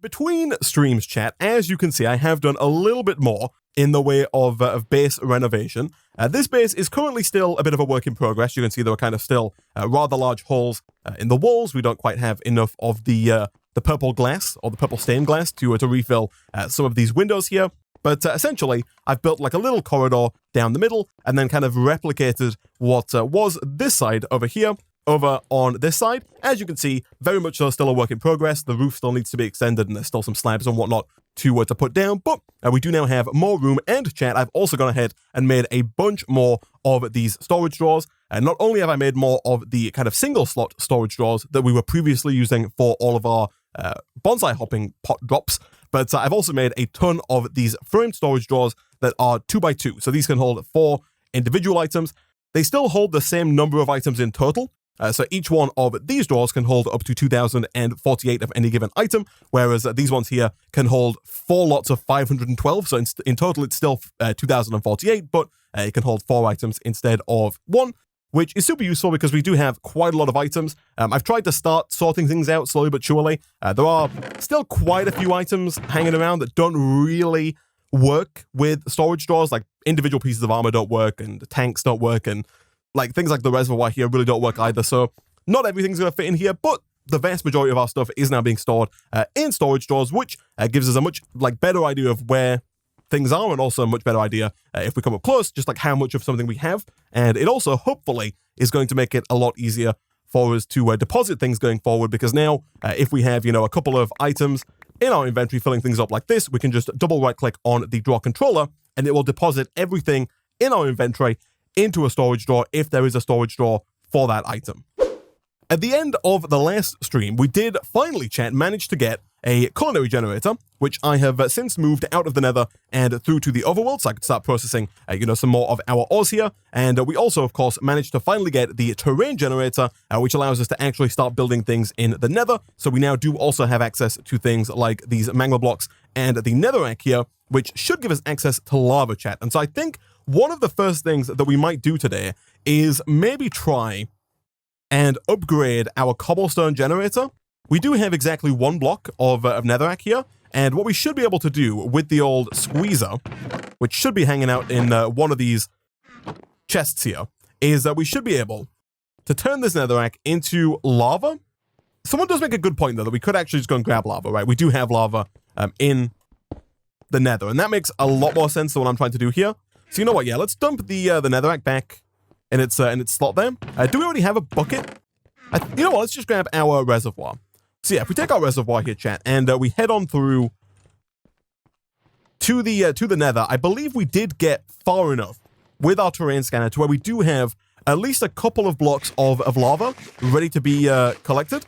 between streams, chat, as you can see, I have done a little bit more in the way of base renovation. This base is currently still a bit of a work in progress. You can see there are kind of still rather large holes in the walls. We don't quite have enough of the purple glass or the purple stained glass to refill some of these windows here. But essentially, I've built like a little corridor down the middle and then kind of replicated what was this side over here over on this side. As you can see, very much so still a work in progress. The roof still needs to be extended and there's still some slabs and whatnot to put down, but we do now have more room. And chat, I've also gone ahead and made a bunch more of these storage drawers. And not only have I made more of the kind of single slot storage drawers that we were previously using for all of our bonsai hopping pot drops, but I've also made a ton of these framed storage drawers that are 2x2. So these can hold 4 individual items. They still hold the same number of items in total. So each one of these drawers can hold up to 2,048 of any given item, whereas these ones here can hold 4 lots of 512. So in total, it's still 2,048, but it can hold 4 items instead of 1, which is super useful because we do have quite a lot of items. I've tried to start sorting things out slowly but surely. There are still quite a few items hanging around that don't really work with storage drawers, like individual pieces of armor don't work, and the tanks don't work, and like things like the reservoir here really don't work either. So not everything's going to fit in here, but the vast majority of our stuff is now being stored in storage drawers, which gives us a much better idea of where things are, and also a much better idea if we come up close, just like how much of something we have. And it also hopefully is going to make it a lot easier for us to deposit things going forward, because now if we have, a couple of items in our inventory filling things up like this, we can just double right click on the drawer controller and it will deposit everything in our inventory into a storage drawer if there is a storage drawer for that item. At the end of the last stream, we did finally, chat, manage to get a culinary generator, which I have since moved out of the Nether and through to the overworld, so I could start processing, some more of our ores here. And we also, of course, managed to finally get the terrain generator, which allows us to actually start building things in the Nether. So we now do also have access to things like these magma blocks and the netherrack here, which should give us access to lava, chat. And so I think one of the first things that we might do today is maybe try and upgrade our cobblestone generator. We do have exactly 1 block of netherrack here, and what we should be able to do with the old squeezer, which should be hanging out in one of these chests here, is that we should be able to turn this netherrack into lava. Someone does make a good point, though, that we could actually just go and grab lava, right? We do have lava in the nether, and that makes a lot more sense than what I'm trying to do here. So you know what, yeah, let's dump the netherrack back in its slot there. Do we already have a bucket? You know what, let's just grab our reservoir. So yeah, if we take our reservoir here, chat, and we head on through to the nether, I believe we did get far enough with our terrain scanner to where we do have at least a couple of blocks of lava ready to be collected.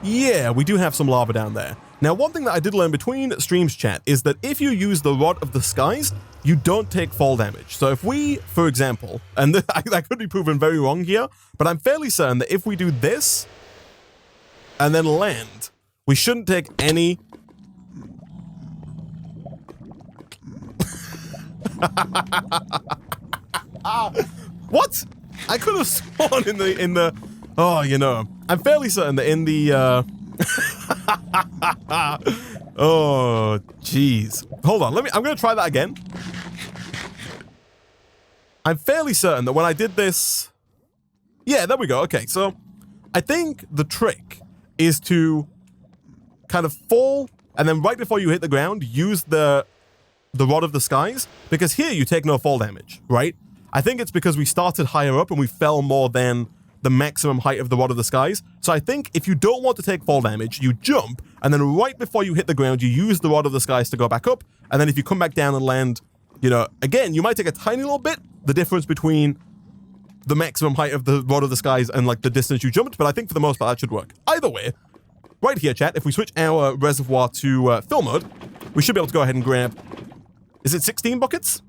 Yeah, we do have some lava down there. Now, one thing that I did learn between streams, chat, is that if you use the Rod of the Skies, you don't take fall damage. So if we, for example, and that could be proven very wrong here, but I'm fairly certain that if we do this and then land, we shouldn't take any... What? I could have sworn in the... Oh, I'm fairly certain that in the, oh, jeez. Hold on, I'm going to try that again. I'm fairly certain that when I did this... Yeah, there we go. Okay, so I think the trick is to kind of fall, and then right before you hit the ground, use the Rod of the Skies, because here you take no fall damage, right? I think it's because we started higher up and we fell more than the maximum height of the Rod of the Skies. So I think if you don't want to take fall damage, you jump, and then right before you hit the ground, you use the Rod of the Skies to go back up, and then if you come back down and land, again, you might take a tiny little bit, the difference between the maximum height of the Rod of the Skies and the distance you jumped, but I think for the most part that should work. Either way, right here, chat, if we switch our reservoir to fill mode, we should be able to go ahead and grab, is it 16 buckets?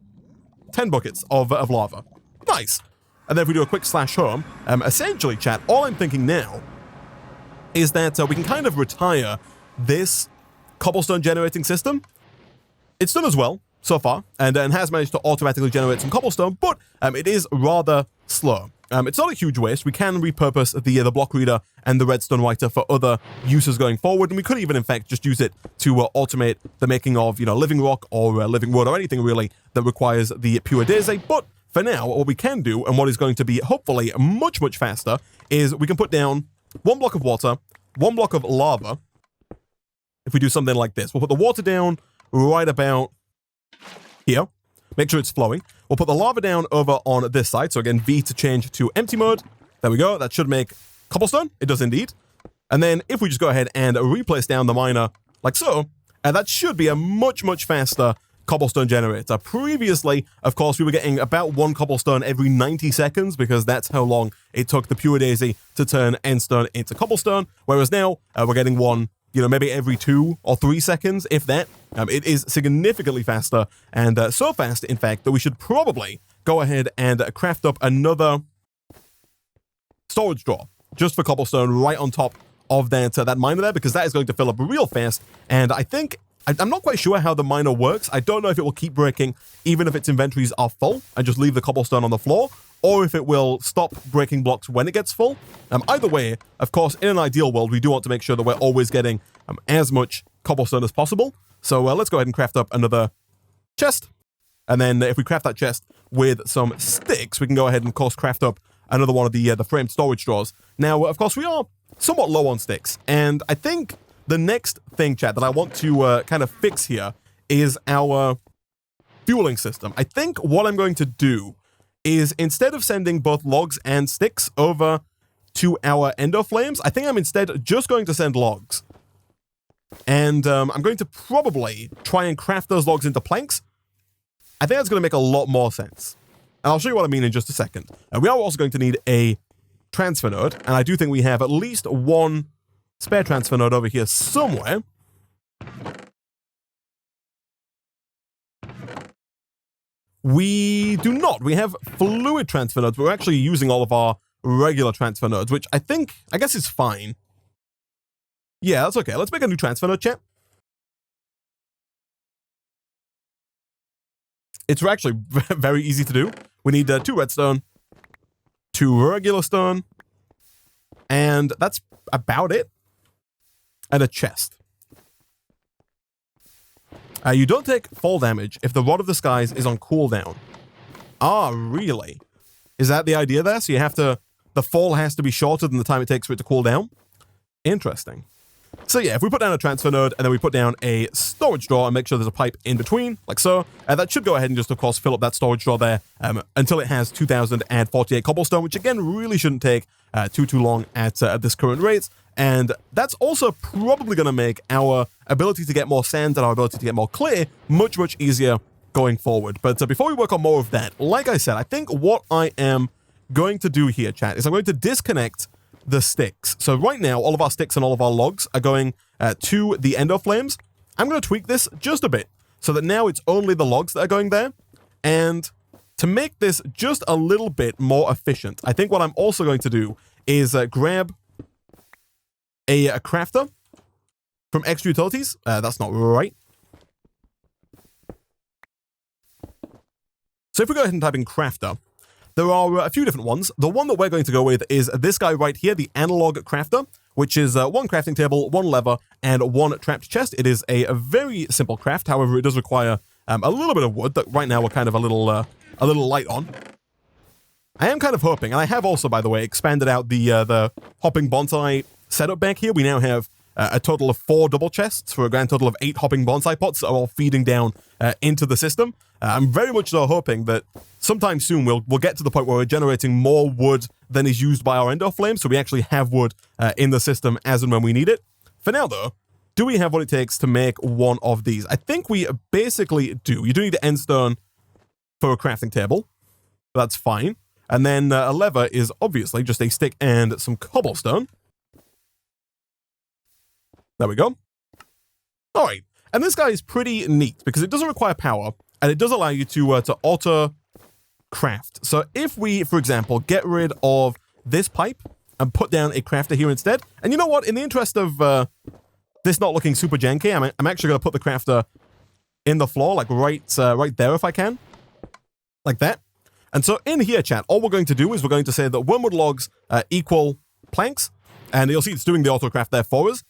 10 buckets of lava. Nice. And then if we do a quick /home, essentially, chat, all I'm thinking now is that we can kind of retire this cobblestone generating system. It's done as well so far, and has managed to automatically generate some cobblestone, but it is rather slow. It's not a huge waste. We can repurpose the block reader and the redstone writer for other uses going forward, and we could even, in fact, just use it to automate the making of, living rock or living wood or anything really that requires the pure daisy. But for now, what we can do, and what is going to be hopefully much, much faster, is we can put down 1 block of water, 1 block of lava. If we do something like this, we'll put the water down right about here. Make sure it's flowing. We'll put the lava down over on this side. So again, V to change to empty mode. There we go. That should make cobblestone. It does indeed. And then if we just go ahead and replace down the miner like so, that should be a much, much faster cobblestone generator. Previously, of course, we were getting about 1 cobblestone every 90 seconds because that's how long it took the pure daisy to turn endstone into cobblestone. Whereas now, we're getting 1, maybe every 2 or 3 seconds, if that. It is significantly faster, and so fast, in fact, that we should probably go ahead and craft up another storage drawer just for cobblestone right on top of that miner there, because that is going to fill up real fast. And I think, I'm not quite sure how the miner works. I don't know if it will keep breaking even if its inventories are full and just leave the cobblestone on the floor, or if it will stop breaking blocks when it gets full. Either way, of course, in an ideal world, we do want to make sure that we're always getting as much cobblestone as possible. So let's go ahead and craft up another chest. And then if we craft that chest with some sticks, we can go ahead and, of course, craft up another one of the framed storage drawers. Now, of course, we are somewhat low on sticks. And I think the next thing, chat, that I want to kind of fix here is our fueling system. I think what I'm going to do is, instead of sending both logs and sticks over to our ender flames, I think I'm instead just going to send logs. And I'm going to probably try and craft those logs into planks. I think that's going to make a lot more sense. And I'll show you what I mean in just a second. We are also going to need a transfer node, and I do think we have at least 1 spare transfer node over here somewhere. We do not. We have fluid transfer nodes, but we're actually using all of our regular transfer nodes, which I guess is fine. Yeah, that's okay. Let's make a new transfer node, chat. It's actually very easy to do. We need 2 redstone, 2 regular stone, and that's about it. And a chest. You don't take fall damage if the Rod of the Skies is on cooldown. Ah, really? Is that the idea there? So the fall has to be shorter than the time it takes for it to cool down? Interesting. So yeah, if we put down a transfer node and then we put down a storage drawer and make sure there's a pipe in between, like so, that should go ahead and just, of course, fill up that storage drawer there until it has 2,048 cobblestone, which again really shouldn't take too long at this current rate. And that's also probably going to make our ability to get more sand and our ability to get more clay much, much easier going forward. But before we work on more of that, like I said, I think what I am going to do here, chat, is I'm going to disconnect the sticks. So right now, all of our sticks and all of our logs are going to the ender flames. I'm going to tweak this just a bit so that now it's only the logs that are going there. And to make this just a little bit more efficient, I think what I'm also going to do is grab a crafter from extra utilities. That's not right. So if we go ahead and type in crafter, there are a few different ones. The one that we're going to go with is this guy right here, the analog crafter, which is 1 crafting table, 1 lever, and 1 trapped chest. It is a very simple craft. However, it does require a little bit of wood that right now we're kind of a little light on. I am kind of hoping, and I have also, by the way, expanded out the hopping bonsai setup back here. We now have a total of 4 double chests for a grand total of 8 hopping bonsai pots that are all feeding down into the system. I'm very much so hoping that sometime soon we'll get to the point where we're generating more wood than is used by our ender flame, so we actually have wood in the system as and when we need it. For now, though, do we have what it takes to make one of these? I think we basically do. You do need an endstone for a crafting table. That's fine. And then a lever is obviously just a stick and some cobblestone. There we go. All right. And this guy is pretty neat because it doesn't require power, and it does allow you to auto craft. So if we, for example, get rid of this pipe and put down a crafter here instead. And you know what? In the interest of this not looking super janky, I'm actually going to put the crafter in the floor, like right there if I can. Like that. And so in here, chat, all we're going to do is we're going to say that wormwood logs equal planks. And you'll see it's doing the autocraft there for us.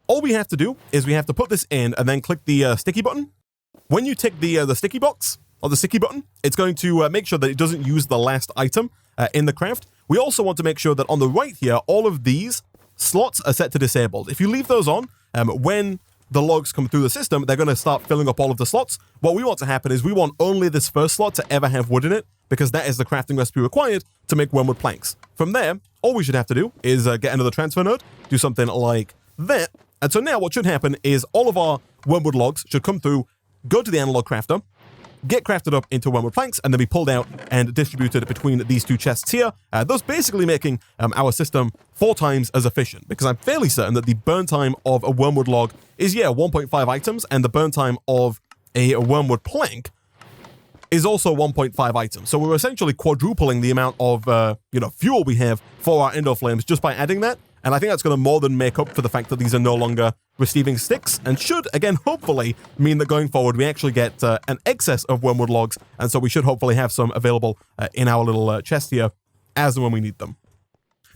All we have to do is we have to put this in and then click the sticky button. When you tick the sticky box, or the sticky button, it's going to make sure that it doesn't use the last item in the craft. We also want to make sure that on the right here, all of these slots are set to disabled. If you leave those on, when the logs come through the system, they're going to start filling up all of the slots. What we want to happen is we want only this first slot to ever have wood in it, because that is the crafting recipe required to make wormwood planks. From there, all we should have to do is get another transfer node, do something like that. And so now what should happen is all of our wormwood logs should come through, go to the analog crafter, get crafted up into wormwood planks, and then be pulled out and distributed between these two chests here, thus basically making our system 4 times as efficient, because I'm fairly certain that the burn time of a wormwood log is, 1.5 items, and the burn time of a wormwood plank is also 1.5 items. So we're essentially quadrupling the amount of, fuel we have for our endo flames just by adding that. And I think that's going to more than make up for the fact that these are no longer receiving sticks, and should, again, hopefully mean that going forward we actually get an excess of wormwood logs, and so we should hopefully have some available in our little chest here as and when we need them.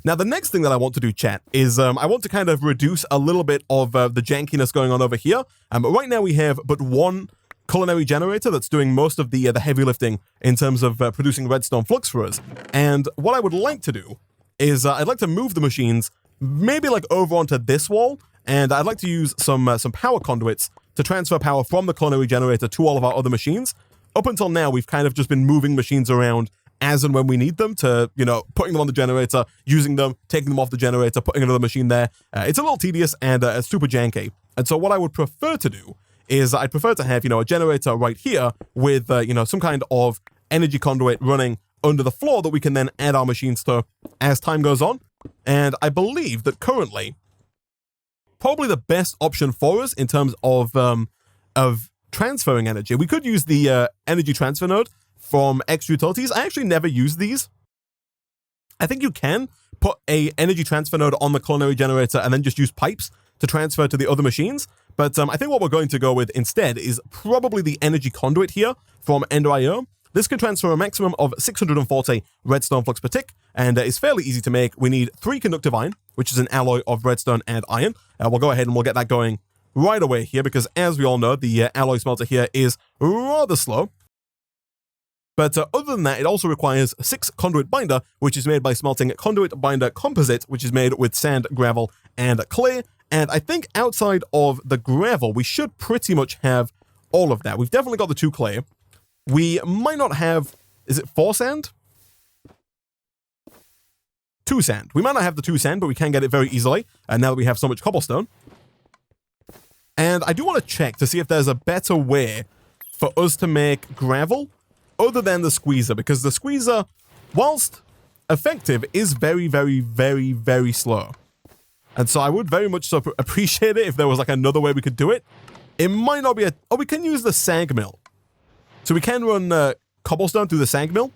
Now, the next thing that I want to do, chat, is I want to kind of reduce a little bit of the jankiness going on over here. But right now we have but one culinary generator that's doing most of the heavy lifting in terms of producing redstone flux for us. And what I would like to do is I'd like to move the machines maybe like over onto this wall, and I'd like to use some power conduits to transfer power from the culinary generator to all of our other machines. Up until now, we've kind of just been moving machines around as and when we need them to, putting them on the generator, using them, taking them off the generator, putting another machine there. It's a little tedious and super janky. And so what I would prefer to do is I'd prefer to have, a generator right here with, some kind of energy conduit running under the floor that we can then add our machines to as time goes on. And I believe that currently, probably the best option for us in terms of transferring energy, we could use the energy transfer node from extra utilities. I actually never use these. I think you can put a energy transfer node on the culinary generator and then just use pipes to transfer to the other machines. But I think what we're going to go with instead is probably the energy conduit here from Ender.io. This can transfer a maximum of 640 redstone flux per tick, and is fairly easy to make. We need 3 conductive iron, which is an alloy of redstone and iron. We'll go ahead and we'll get that going right away here, because as we all know, the alloy smelter here is rather slow. But other than that, it also requires 6 conduit binder, which is made by smelting conduit binder composite, which is made with sand, gravel, and clay. And I think outside of the gravel, we should pretty much have all of that. We've definitely got the 2 clay. We might not have, is it 4 sand? 2 sand. We might not have the 2 sand, but we can get it very easily, and now that we have so much cobblestone. And I do want to check to see if there's a better way for us to make gravel other than the squeezer, because the squeezer, whilst effective, is very, very, very, very slow. And so I would very much so appreciate it if there was like another way we could do it. It might not be a... Oh, we can use the sag mill. So we can run cobblestone through the sag mill.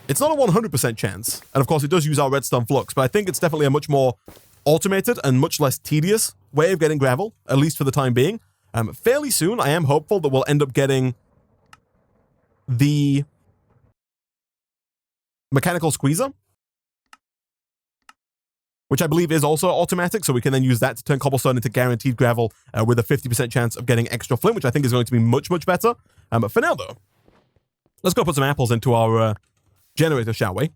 It's not a 100% chance. And of course, it does use our redstone flux, but I think it's definitely a much more automated and much less tedious way of getting gravel, at least for the time being. Fairly soon, I am hopeful that we'll end up getting the mechanical squeezer, which I believe is also automatic, so we can then use that to turn cobblestone into guaranteed gravel with a 50% chance of getting extra flint, which I think is going to be much, much better. But for now, though, let's go put some apples into our generator, shall we?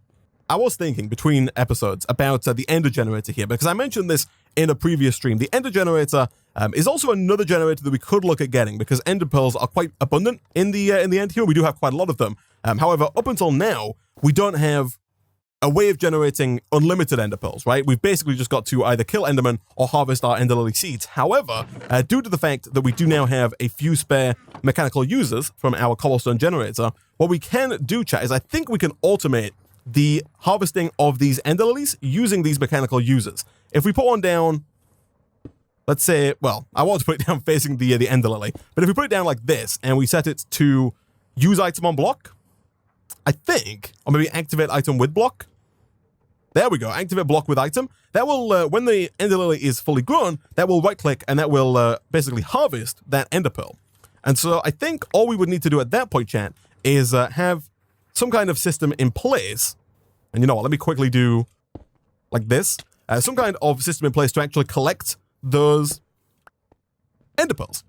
I was thinking between episodes about the Ender generator here, because I mentioned this in a previous stream. The Ender generator is also another generator that we could look at getting, because Ender pearls are quite abundant in the end here. We do have quite a lot of them. However, up until now, we don't have a way of generating unlimited ender pearls, right? We've basically just got to either kill endermen or harvest our ender lily seeds. However, due to the fact that we do now have a few spare mechanical users from our cobblestone generator, what we can do, chat, is I think we can automate the harvesting of these ender lilies using these mechanical users. If we put one down, let's say, well, I want to put it down facing the ender lily, but if we put it down like this and we set it to use item on block, I think, or maybe activate item with block, There we go. Activate block with item. That will, when the ender lily is fully grown, that will right-click and that will basically harvest that ender pearl. And so I think all we would need to do at that point, chat, is have some kind of system in place. And you know what? Let me quickly do like this. Some kind of system in place to actually collect those ender pearls.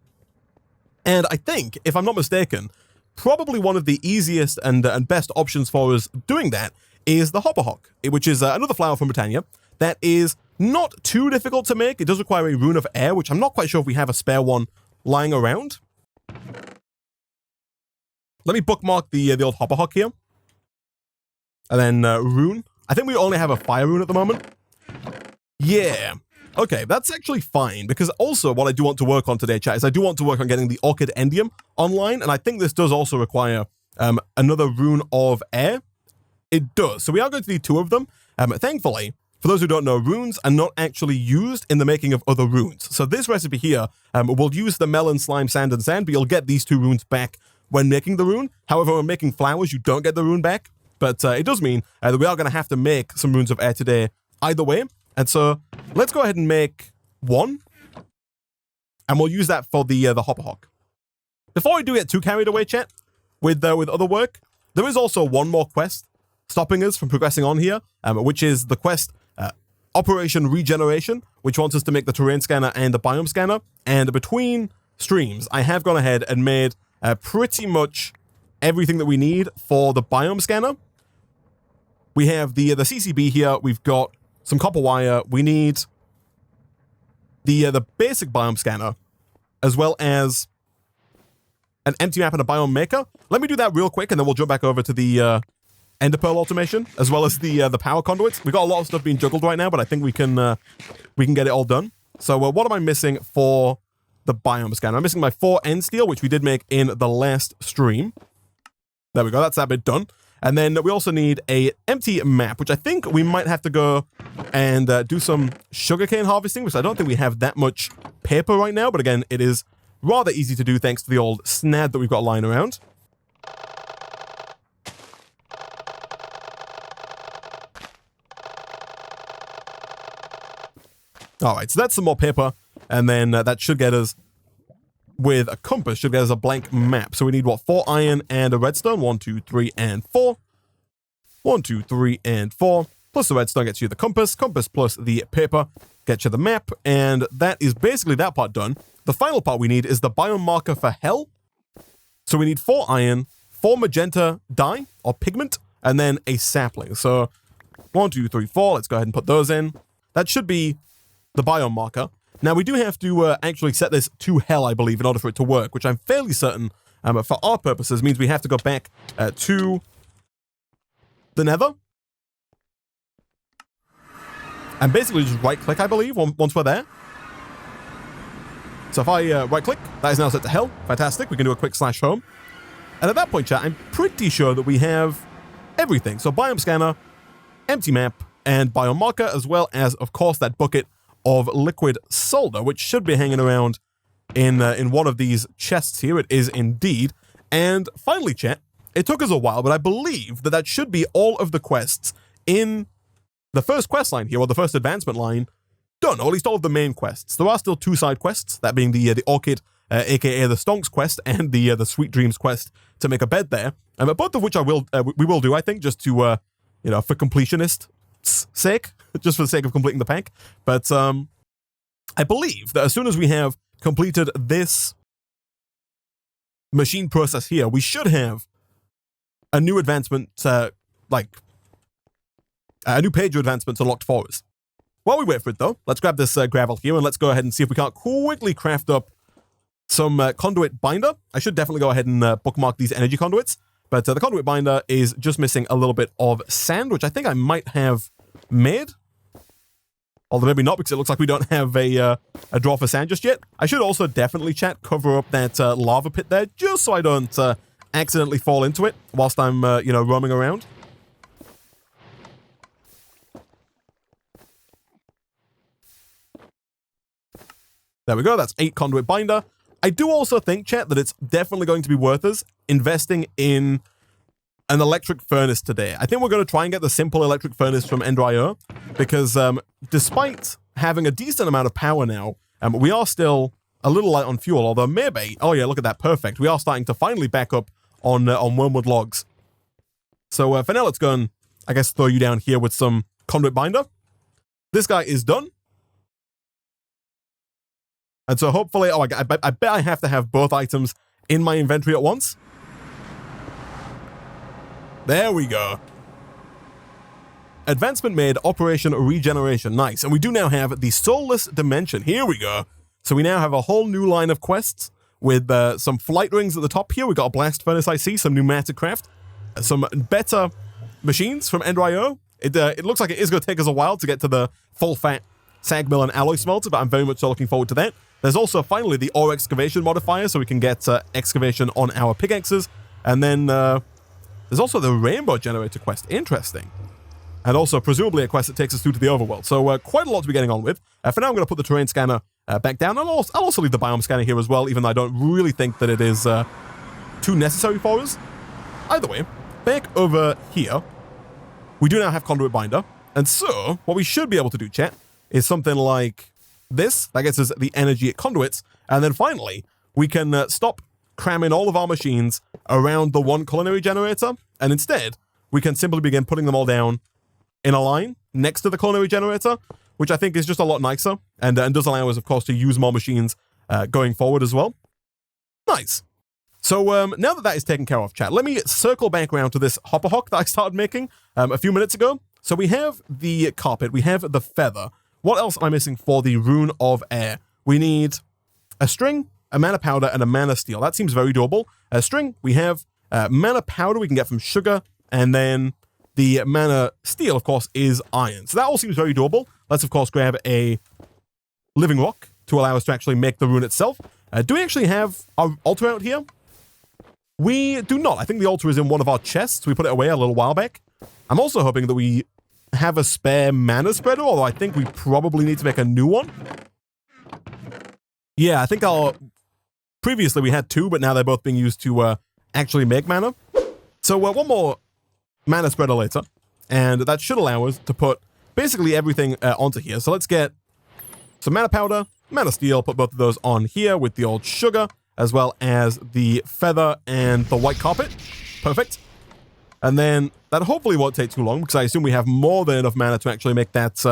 And I think, if I'm not mistaken, probably one of the easiest and best options for us doing that is the hopper hawk, which is another flower from Britannia that is not too difficult to make. It does require a rune of air, which I'm not quite sure if we have a spare one lying around. Let me bookmark the old hopper hawk here. And then rune. I think we only have a fire rune at the moment. Yeah. Okay, that's actually fine, because also what I do want to work on today, chat, is I do want to work on getting the Orchid indium online, and I think this does also require another rune of air. It does. So we are going to need 2 of them. Thankfully, for those who don't know, runes are not actually used in the making of other runes. So this recipe here will use the melon, slime, sand, and sand, but you'll get these 2 runes back when making the rune. However, when making flowers, you don't get the rune back. But it does mean that we are going to have to make some runes of air today either way. And so let's go ahead and make 1. And we'll use that for the hopper hawk. Before we do get too carried away, chat, with other work, there is also one more quest stopping us from progressing on here, which is the quest Operation Regeneration, which wants us to make the terrain scanner and the biome scanner. And between streams, I have gone ahead and made pretty much everything that we need for the biome scanner. We have the CCB here. We've got some copper wire. We need the basic biome scanner, as well as an empty map and a biome maker. Let me do that real quick, and then we'll jump back over to the ender pearl automation, as well as the power conduits. We've got a lot of stuff being juggled right now, but I think we can get it all done. So what am I missing for the biome scanner? I'm missing my 4 end steel, which we did make in the last stream. There we go. That's that bit done. And then we also need a empty map, which I think we might have to go and do some sugarcane harvesting, which I don't think we have that much paper right now. But again, it is rather easy to do thanks to the old snad that we've got lying around. All right, so that's some more paper. And then that should get us, with a compass, should get us a blank map. So we need, what, 4 iron and a redstone? 1, 2, 3, and 4. 1, 2, 3, and 4. Plus the redstone gets you the compass. Compass plus the paper gets you the map. And that is basically that part done. The final part we need is the biome marker for hell. So we need 4 iron, 4 magenta dye, or pigment, and then a sapling. So 1, 2, 3, 4. Let's go ahead and put those in. That should be the biome marker. Now, we do have to actually set this to hell, I believe, in order for it to work, which I'm fairly certain, for our purposes, means we have to go back to the Nether. And basically just right-click, I believe, once we're there. So if I right-click, that is now set to hell. Fantastic. We can do a quick /home. And at that point, chat, I'm pretty sure that we have everything. So biome scanner, empty map, and biome marker, as well as, of course, that bucket of liquid solder, which should be hanging around in one of these chests here. It is indeed. And finally, chat, it took us a while, but I believe that that should be all of the quests in the first quest line here, or the first advancement line, done, or at least all of the main quests. There are still 2 side quests, that being the Orchid, aka the Stonks quest, and the Sweet Dreams quest to make a bed there. Both of which we will do, I think, just to for completionists' sake, just for the sake of completing the pack. But I believe that as soon as we have completed this machine process here, we should have a new advancement, a new page of advancements unlocked for us. While we wait for it, though, let's grab this gravel here and let's go ahead and see if we can't quickly craft up some conduit binder. I should definitely go ahead and bookmark these energy conduits, but the conduit binder is just missing a little bit of sand, which I think I might have made. Although maybe not, because it looks like we don't have a draw for sand just yet. I should also definitely, chat, cover up that lava pit there, just so I don't accidentally fall into it whilst I'm, roaming around. There we go, that's 8 conduit binder. I do also think, chat, that it's definitely going to be worth us investing in an electric furnace today. I think we're going to try and get the simple electric furnace from ENDER, because despite having a decent amount of power now, we are still a little light on fuel, although maybe, oh yeah, look at that, perfect. We are starting to finally back up on wormwood logs. So for now, let's go and, I guess, throw you down here with some conduit binder. This guy is done. And so hopefully, oh, I bet I have to have both items in my inventory at once. There we go. Advancement made, Operation Regeneration. Nice. And we do now have the Soulless Dimension. Here we go. So we now have a whole new line of quests with some flight rings at the top here. We've got a blast furnace, I see, some pneumatic craft, some better machines from ENDER. It looks like it is going to take us a while to get to the full fat sag mill and alloy smelter, but I'm very much so looking forward to that. There's also finally the ore excavation modifier, so we can get excavation on our pickaxes. And then there's also the rainbow generator quest. Interesting. And also presumably a quest that takes us through to the overworld. So quite a lot to be getting on with. For now, I'm going to put the terrain scanner back down. And I'll also leave the biome scanner here as well, even though I don't really think that it is too necessary for us. Either way, back over here, we do now have conduit binder. And so what we should be able to do, chat, is something like this. That gets us the energy it conduits. And then finally, we can stop cramming all of our machines around the one culinary generator. And instead, we can simply begin putting them all down in a line next to the culinary generator, which I think is just a lot nicer and does allow us, of course, to use more machines going forward as well. Nice. So now that that is taken care of, chat, let me circle back around to this hopper hock that I started making a few minutes ago. So we have the carpet, we have the feather. What else am I missing for the Rune of Air? We need a string, a mana powder, and a mana steel. That seems very doable. A string, we have mana powder we can get from sugar, and then the mana steel, of course, is iron. So that all seems very doable. Let's, of course, grab a living rock to allow us to actually make the rune itself. Do we actually have our altar out here? We do not. I think the altar is in one of our chests. We put it away a little while back. I'm also hoping that we have a spare mana spreader, although I think we probably need to make a new one. Yeah, I think previously we had two, but now they're both being used to actually make mana. So one more mana spreader later, and that should allow us to put basically everything onto here. So let's get some mana powder, mana steel, put both of those on here with the old sugar, as well as the feather and the white carpet. Perfect. And then that hopefully won't take too long, because I assume we have more than enough mana to actually make that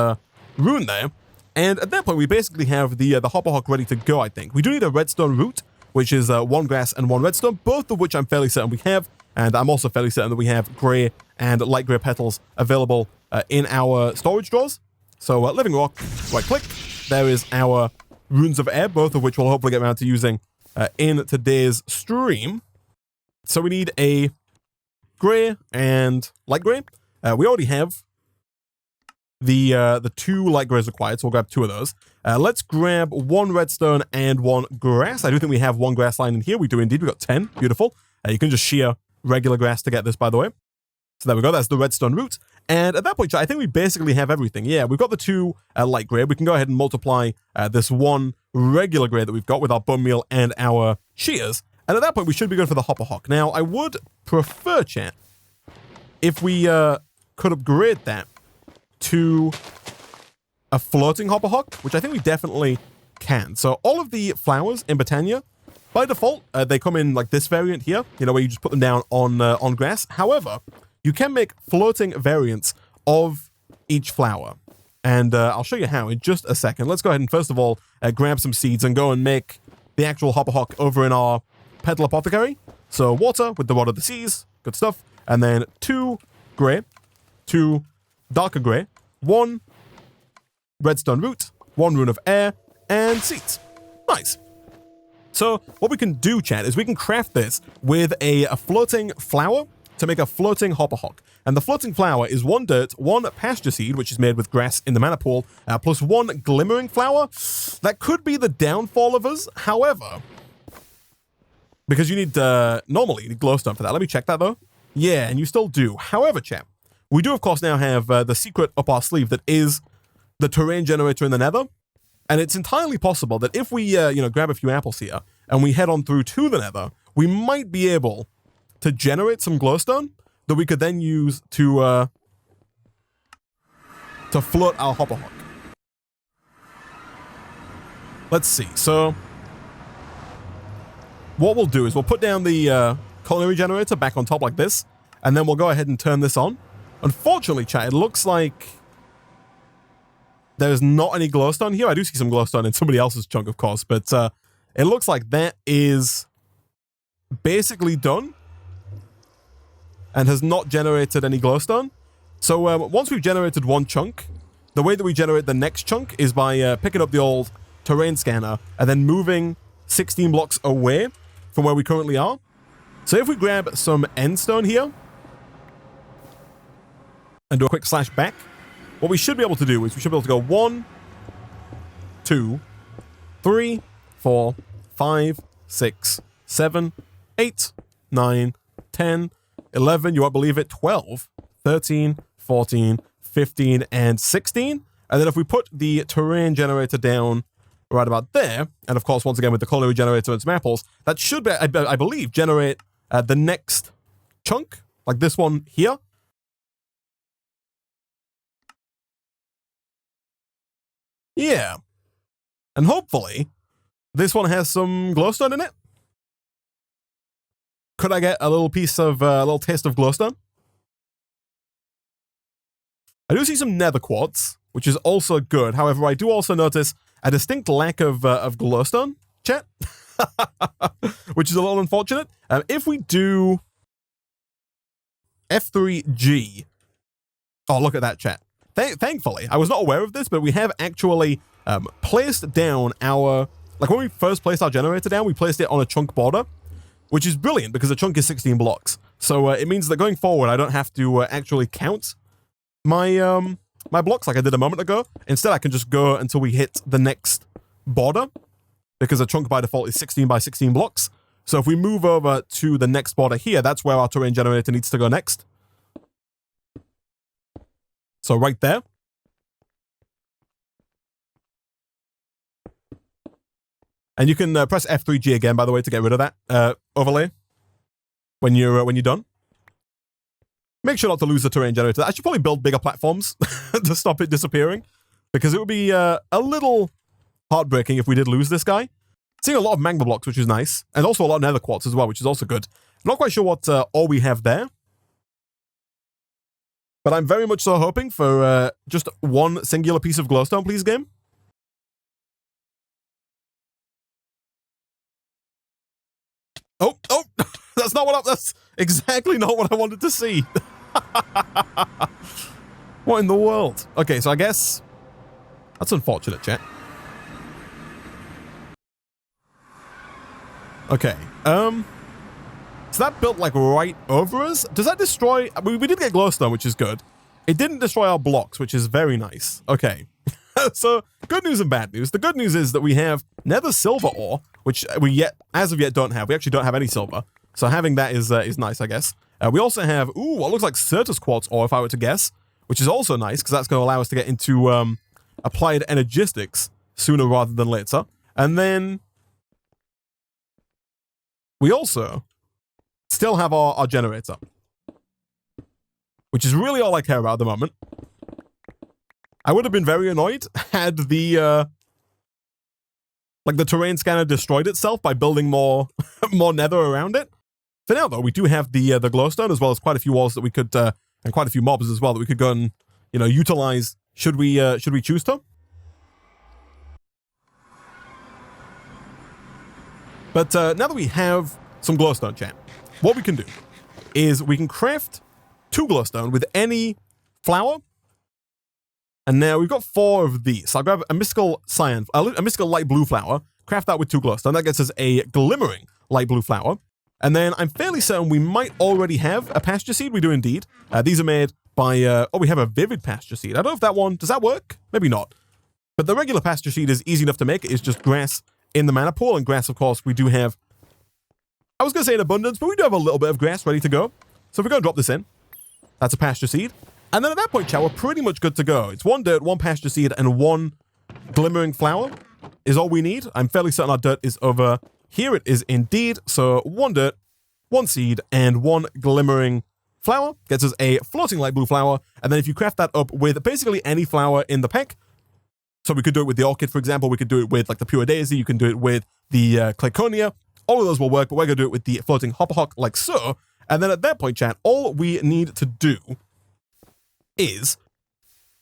rune there. And at that point, we basically have the hopper hock ready to go, I think. We do need a redstone root, which is 1 grass and 1 redstone, both of which I'm fairly certain we have. And I'm also fairly certain that we have grey and light grey petals available in our storage drawers. So living rock, right click. There is our runes of air, both of which we'll hopefully get around to using in today's stream. So we need a grey and light grey. We already have the 2 light greys required, so we'll grab 2 of those. Let's grab 1 redstone and 1 grass. I do think we have 1 grass line in here. We do indeed. We've got 10. Beautiful. You can just shear regular grass to get this, by the way. So there we go. That's the redstone root. And at that point, I think we basically have everything. Yeah, we've got the 2 light grey. We can go ahead and multiply this 1 regular grey that we've got with our bone meal and our shears. And at that point, we should be good for the hopper hock. Now, I would prefer, chat, if we could upgrade that to a floating hopper hock, which I think we definitely can. So all of the flowers in Botania, by default, they come in like this variant here, you know, where you just put them down on grass. However, you can make floating variants of each flower. And I'll show you how in just a second. Let's go ahead and first of all, grab some seeds and go and make the actual hopper hock over in our petal apothecary. So water with the water of the seas, good stuff. And then 2 grey, 2 darker grey, 1 redstone root, 1 rune of air, and seeds. Nice. So what we can do, chat, is we can craft this with a floating flower to make a floating hopper hock. And the floating flower is 1 dirt, 1 pasture seed, which is made with grass in the mana pool, plus 1 glimmering flower. That could be the downfall of us. However, because you need, normally you need glowstone for that. Let me check that though. Yeah, and you still do. However, chat, we do of course now have the secret up our sleeve that is the terrain generator in the Nether. And it's entirely possible that if we, grab a few apples here and we head on through to the Nether, we might be able to generate some glowstone that we could then use to float our hopper hook. Let's see. So what we'll do is we'll put down the culinary generator back on top like this, and then we'll go ahead and turn this on. Unfortunately, chat, it looks like there's not any glowstone here. I do see some glowstone in somebody else's chunk, of course, but it looks like that is basically done and has not generated any glowstone. So once we've generated one chunk, the way that we generate the next chunk is by picking up the old terrain scanner and then moving 16 blocks away from where we currently are. So if we grab some endstone here and do a quick slash back, what we should be able to do is we should be able to go 1, 2, 3, 4, 5, 6, 7, 8, 9, 10, 11, you won't believe it, 12, 13, 14, 15, and 16. And then if we put the terrain generator down right about there, and of course, once again, with the culinary generator and some apples, that should be, I believe, generate the next chunk, like this one here. Yeah. And hopefully, this one has some glowstone in it. Could I get a little piece of, a little taste of glowstone? I do see some nether quartz, which is also good. However, I do also notice a distinct lack of glowstone, chat, which is a little unfortunate. If we do F3G, oh, look at that, chat. Thankfully, I was not aware of this, but we have actually placed down our, like when we first placed our generator down, we placed it on a chunk border, which is brilliant because the chunk is 16 blocks. So it means that going forward, I don't have to actually count my my blocks like I did a moment ago. Instead, I can just go until we hit the next border because a chunk by default is 16 by 16 blocks. So if we move over to the next border here, that's where our terrain generator needs to go next. So right there. And you can press F3G again, by the way, to get rid of that overlay when you're done. Make sure not to lose the terrain generator. I should probably build bigger platforms to stop it disappearing, because it would be a little heartbreaking if we did lose this guy. Seeing a lot of magma blocks, which is nice, and also a lot of nether quartz as well, which is also good. I'm not quite sure what all we have there, but I'm very much so hoping for just one singular piece of glowstone, please, game. Oh, that's exactly not what I wanted to see. What in the world? Okay, so I guess that's unfortunate, chat. Okay, so that built like right over us. Does that destroy? I mean, we did get glowstone, which is good. It didn't destroy our blocks, which is very nice. Okay, so good news and bad news. The good news is that we have nether silver ore, which we as of yet don't have. We actually don't have any silver, so having that is nice, I guess. We also have what looks like Certus quartz ore, if I were to guess, which is also nice because that's going to allow us to get into applied energistics sooner rather than later. And then we also still have our generator, which is really all I care about at the moment. I would have been very annoyed had the terrain scanner destroyed itself by building more nether around it. For now, though, we do have the glowstone, as well as quite a few walls that we could, and quite a few mobs as well that we could go and, utilize should we choose to. But now that we have some glowstone, chat, what we can do is we can craft 2 glowstone with any flower. And now we've got 4 of these. So I'll grab a mystical cyan, a mystical light blue flower, craft that with 2 glowstone. That gets us a glimmering light blue flower. And then I'm fairly certain we might already have a pasture seed. We do indeed. These are made by, we have a vivid pasture seed. I don't know if that one, does that work? Maybe not. But the regular pasture seed is easy enough to make. It's just grass in the mana pool. And grass, of course, we do have, I was going to say in abundance, but we do have a little bit of grass ready to go. So if we're going to drop this in, that's a pasture seed. And then at that point, chat, we're pretty much good to go. It's 1 dirt, 1 pasture seed, and 1 glimmering flower is all we need. I'm fairly certain our dirt is over here. It is indeed. So 1 dirt, 1 seed, and 1 glimmering flower gets us a floating light blue flower, and then if you craft that up with basically any flower in the pack, so we could do it with the Orchid, for example, we could do it with like the Pure Daisy, you can do it with the Clayconia, all of those will work, but we're going to do it with the floating Hopperhock like so, and then at that point, chat, all we need to do is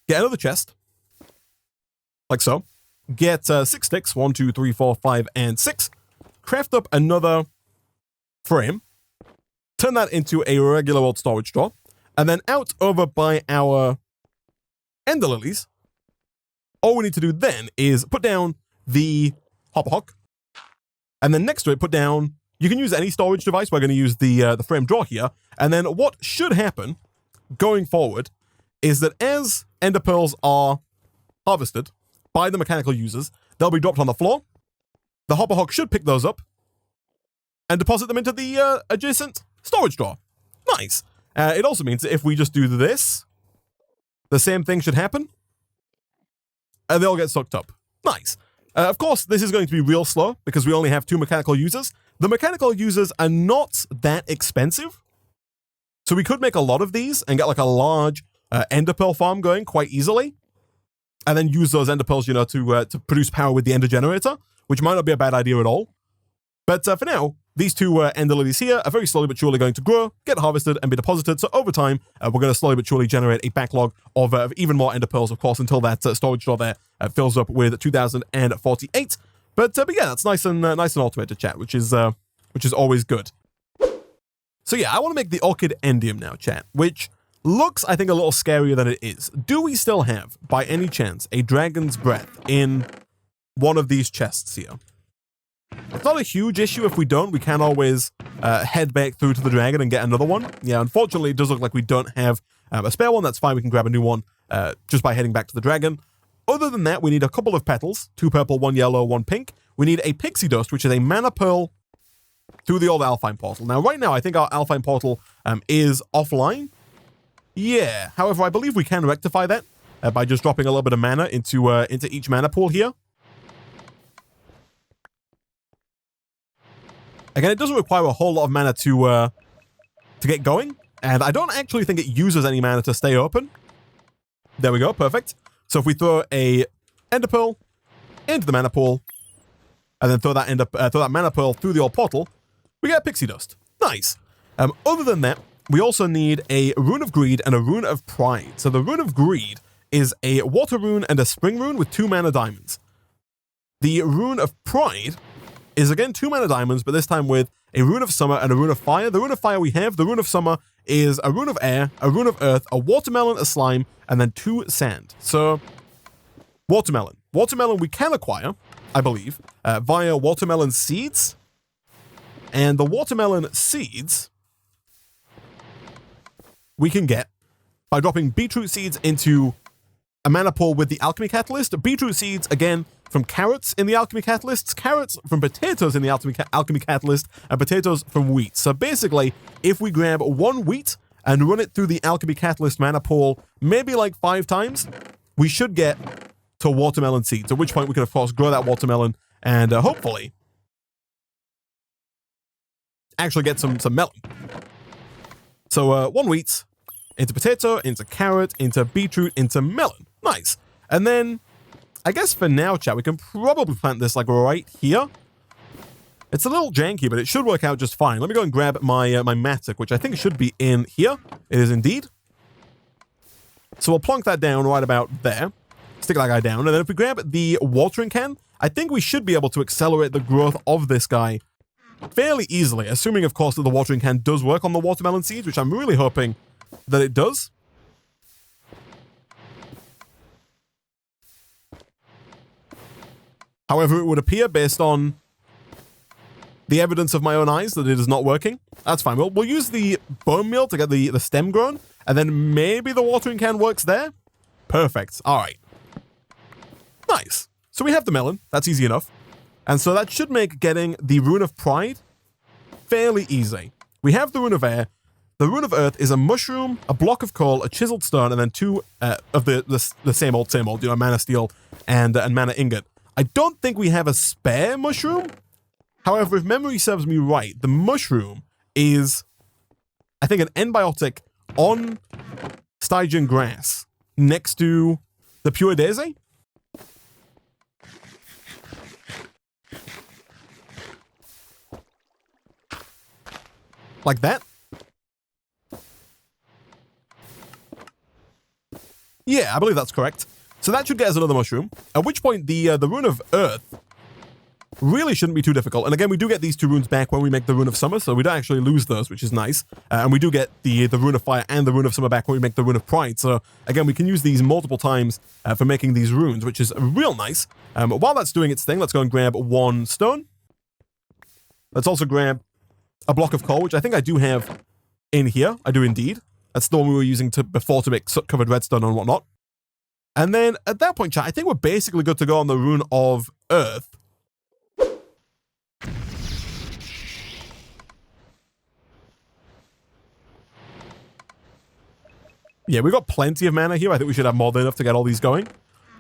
get another chest, like so, get 6 sticks, 1, 2, 3, 4, 5, and 6, craft up another frame, turn that into a regular old storage drawer, and then out over by our Ender Lilies, all we need to do then is put down the Hopperhock, and then next to it put down, you can use any storage device, we're going to use the frame drawer here, and then what should happen going forward is that as Ender Pearls are harvested by the mechanical users, they'll be dropped on the floor, the Hopperhock should pick those up, and deposit them into the adjacent storage drawer. Nice. It also means that if we just do this, the same thing should happen, and they'll get sucked up. Nice. Of course, this is going to be real slow because we only have 2 mechanical users. The mechanical users are not that expensive, so we could make a lot of these and get like a large Ender Pearl farm going quite easily, and then use those Ender Pearls, you know, to produce power with the Ender Generator, which might not be a bad idea at all. But for now, these 2 Ender Lilies here are very slowly but surely going to grow, get harvested, and be deposited. So over time, we're going to slowly but surely generate a backlog of even more Ender Pearls, of course, until that storage drawer there fills up with 2,048. But yeah, that's nice and automated, chat, which is always good. So yeah, I want to make the Orchid Indium now, chat, which looks, I think, a little scarier than it is. Do we still have, by any chance, a Dragon's Breath in one of these chests here? It's not a huge issue if we don't. We can always head back through to the dragon and get another one. Yeah, unfortunately, it does look like we don't have a spare one. That's fine. We can grab a new one just by heading back to the dragon. Other than that, we need a couple of petals. 2 purple, 1 yellow, 1 pink. We need a pixie dust, which is a mana pearl through the old Alpine portal. Now, right now, I think our Alpine portal is offline. Yeah. However, I believe we can rectify that by just dropping a little bit of mana into each mana pool here. Again, it doesn't require a whole lot of mana to get going, and I don't actually think it uses any mana to stay open. There we go, perfect. So if we throw a Ender Pearl into the mana pool, and then throw that mana pearl through the old portal, we get pixie dust. Nice. Other than that, we also need a Rune of Greed and a Rune of Pride. So the Rune of Greed is a water rune and a spring rune with 2 mana diamonds. The Rune of Pride is again 2 mana diamonds, but this time with a Rune of Summer and a Rune of Fire. The Rune of Fire we have, the Rune of Summer is a Rune of Air, a Rune of Earth, a Watermelon, a Slime, and then 2 Sand. So, Watermelon. Watermelon we can acquire, I believe, via Watermelon Seeds. And the Watermelon Seeds we can get by dropping Beetroot Seeds into a mana pool with the Alchemy Catalyst. Beetroot Seeds, again, from carrots in the Alchemy Catalysts, carrots from potatoes in the Alchemy Catalyst, and potatoes from wheat. So basically, if we grab 1 wheat and run it through the Alchemy Catalyst mana pool, maybe like 5 times, we should get to Watermelon Seeds, at which point we can, of course, grow that watermelon and hopefully actually get some melon. So 1 wheat into potato, into carrot, into beetroot, into melon. Nice. And then, I guess for now, chat, we can probably plant this like right here. It's a little janky, but it should work out just fine. Let me go and grab my my mattock, which I think should be in here. It is indeed. So we'll plonk that down right about there. Stick that guy down. And then if we grab the watering can, I think we should be able to accelerate the growth of this guy fairly easily, assuming, of course, that the watering can does work on the watermelon seeds, which I'm really hoping that it does. However, it would appear, based on the evidence of my own eyes, that it is not working. That's fine. We'll use the bone meal to get the stem grown, and then maybe the watering can works there. Perfect. All right. Nice. So we have the melon. That's easy enough. And so that should make getting the Rune of Pride fairly easy. We have the Rune of Air. The Rune of Earth is a mushroom, a block of coal, a chiseled stone, and then 2 of the same old, you know, mana steel and mana ingot. I don't think we have a spare mushroom. However, if memory serves me right, the mushroom is, I think, an N-biotic on Stygian grass next to the pure daisy. Like that. Yeah, I believe that's correct. So that should get us another mushroom, at which point the Rune of Earth really shouldn't be too difficult. And again, we do get these 2 runes back when we make the Rune of Summer, so we don't actually lose those, which is nice. And we do get the Rune of Fire and the Rune of Summer back when we make the Rune of Pride. So again, we can use these multiple times for making these runes, which is real nice. While that's doing its thing, let's go and grab 1 stone. Let's also grab a block of coal, which I think I do have in here. I do indeed. That's the one we were using before to make soot-covered redstone and whatnot. And then at that point, chat, I think we're basically good to go on the Rune of Earth. Yeah, we've got plenty of mana here. I think we should have more than enough to get all these going.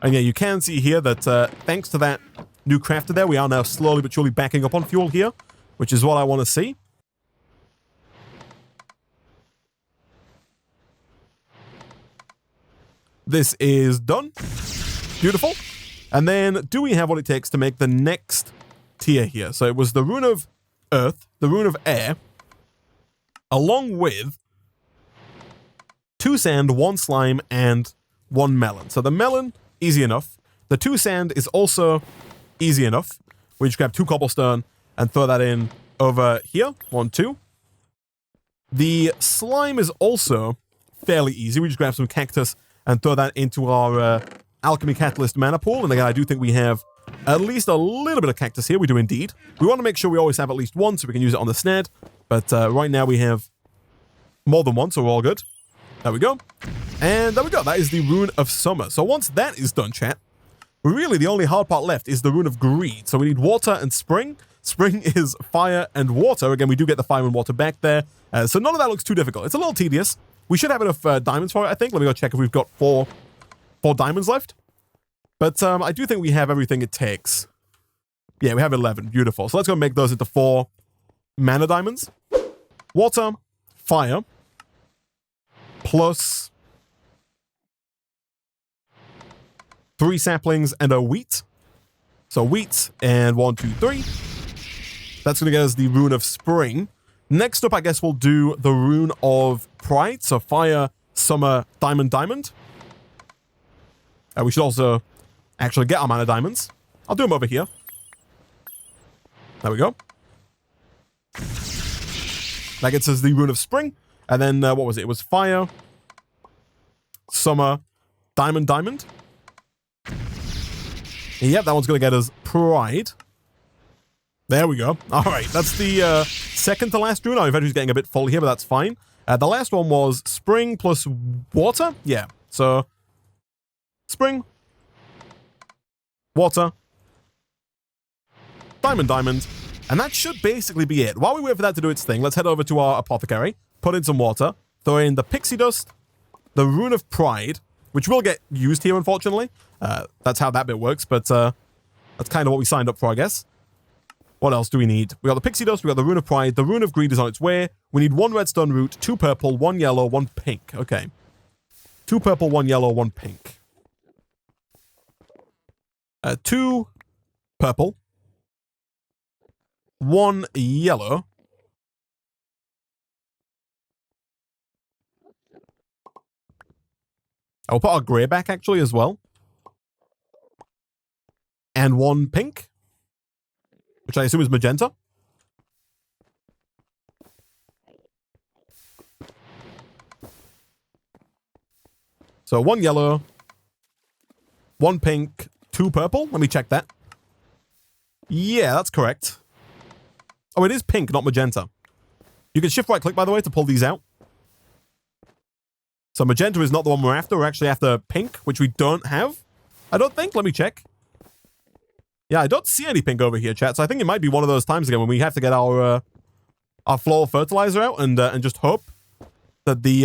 And yeah, you can see here that thanks to that new crafter there, we are now slowly but surely backing up on fuel here, which is what I want to see. This is done. Beautiful. And then do we have what it takes to make the next tier here? So it was the Rune of Earth, the Rune of Air, along with 2 sand, 1 slime, and 1 melon. So the melon, easy enough. The 2 sand is also easy enough. We just grab 2 cobblestone and throw that in over here. 1, 2. The slime is also fairly easy. We just grab some cactus and throw that into our alchemy catalyst mana pool. And again, I do think we have at least a little bit of cactus here. We do indeed. We want to make sure we always have at least 1 so we can use it on the sned. But right now we have more than 1, so we're all good. There we go. And there we go. That is the Rune of Summer. So once that is done, chat, really the only hard part left is the Rune of Greed. So we need water and spring. Spring is fire and water. Again, we do get the fire and water back there. So none of that looks too difficult. It's a little tedious. We should have enough diamonds for it, I think. Let me go check if we've got 4 diamonds left. But I do think we have everything it takes. Yeah, we have 11. Beautiful. So let's go make those into 4 mana diamonds. Water, fire, plus 3 saplings and a wheat. So wheat and 1, 2, 3. That's going to get us the Rune of Spring. Next up, I guess we'll do the Rune of Pride. So fire, summer, diamond, diamond. We should also actually get our mana diamonds. I'll do them over here. There we go. That gets us the Rune of Spring. And then, what was it? It was fire, summer, diamond, diamond. Yep, that one's going to get us Pride. There we go. All right, that's the second to last rune. Our inventory's getting a bit full here, but that's fine. The last one was spring plus water. Yeah, so spring, water, diamond, diamond. And that should basically be it. While we wait for that to do its thing, let's head over to our apothecary, put in some water, throw in the pixie dust, the Rune of Pride, which will get used here, unfortunately. That's how that bit works, but that's kind of what we signed up for, I guess. What else do we need? We got the pixie dust, we got the Rune of Pride, the Rune of Greed is on its way. We need 1 redstone root, 2 purple, 1 yellow, 1 pink. Okay. 2 purple, 1 yellow, 1 pink. 2 purple, 1 yellow. I'll put our grey back, actually, as well. And 1 pink, which I assume is magenta. So 1 yellow, 1 pink, 2 purple. Let me check that. Yeah, that's correct. Oh, it is pink, not magenta. You can shift right click, by the way, to pull these out. So magenta is not the one we're after. We're actually after pink, which we don't have. I don't think. Let me check. Yeah, I don't see any pink over here, chat. So I think it might be one of those times again when we have to get our floor fertilizer out and just hope that the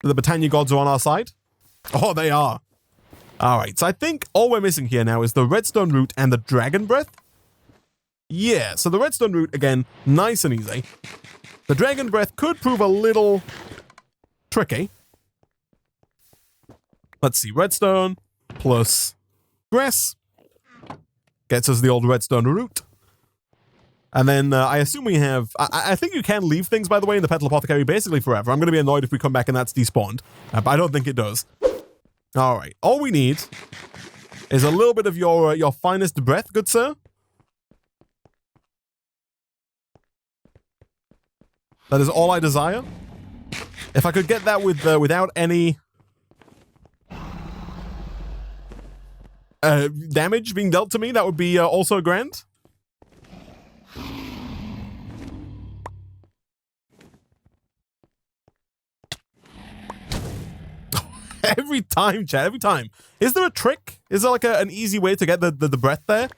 Botania gods are on our side. Oh, they are. All right. So I think all we're missing here now is the redstone root and the dragon breath. Yeah. So the redstone root again, nice and easy. The dragon breath could prove a little tricky. Let's see, redstone plus grass gets us the old redstone root. And then I assume we have... I think you can leave things, by the way, in the Petal Apothecary basically forever. I'm going to be annoyed if we come back and that's despawned. But I don't think it does. All right. All we need is a little bit of your finest breath, good sir. That is all I desire. If I could get that with without any damage being dealt to me, that would be also grand. Every time, chat, every time. Is there a trick? Is there like an easy way to get the breath there?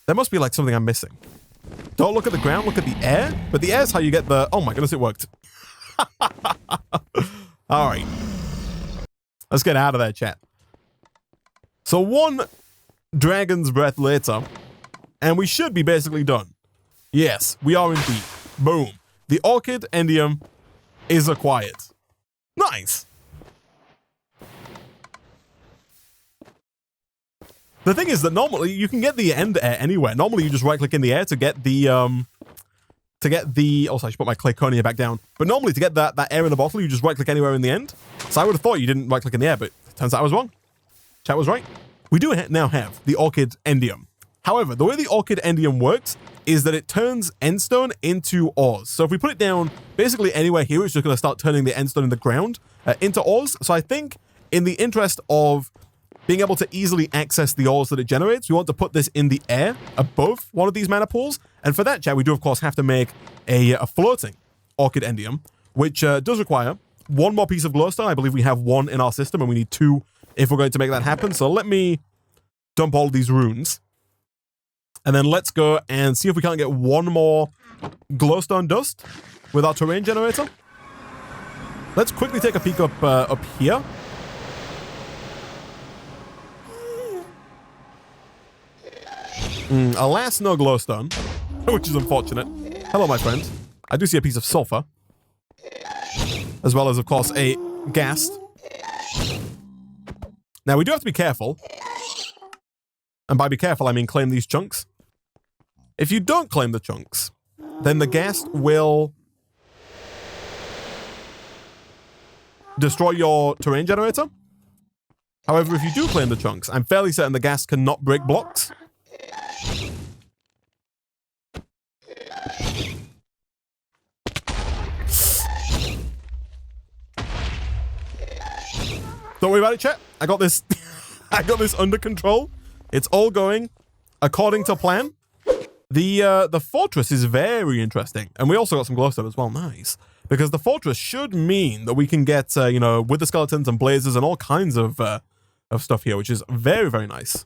There must be like something I'm missing. Don't look at the ground, look at the air. But the air is how you get the... Oh my goodness, it worked. All right. Let's get out of there, chat. So one dragon's breath later, and we should be basically done. Yes, we are indeed. Boom. The Orchid indium is acquired. Nice. The thing is that normally you can get the end air anywhere. Normally you just right click in the air to get the also I should put my Clayconia back down. But normally to get that air in the bottle, you just right click anywhere in the end. So I would have thought you didn't right click in the air, but it turns out I was wrong. Chat was right. We do now have the Orchid indium. However, the way the Orchid indium works is that it turns endstone into ores. So if we put it down basically anywhere here, it's just going to start turning the endstone in the ground into ores. So I think in the interest of being able to easily access the ores that it generates, we want to put this in the air above one of these mana pools. And for that, chat, we do, of course, have to make a floating Orchid indium, which does require one more piece of glowstone. I believe we have one in our system, and we need two if we're going to make that happen. So let me dump all these runes. And then let's go and see if we can't get one more glowstone dust with our terrain generator. Let's quickly take a peek up here. Alas, no glowstone, which is unfortunate. Hello, my friend. I do see a piece of sulfur, as well as, of course, a ghast. Now, we do have to be careful. And by be careful, I mean claim these chunks. If you don't claim the chunks, then the ghast will destroy your terrain generator. However, if you do claim the chunks, I'm fairly certain the ghast cannot break blocks. Don't worry about it, chat. I got this. I got this under control. It's all going according to plan. The fortress is very interesting, and we also got some glowstone as well. Nice, because the fortress should mean that we can get you know, with the skeletons and blazes and all kinds of stuff here, which is very, very nice.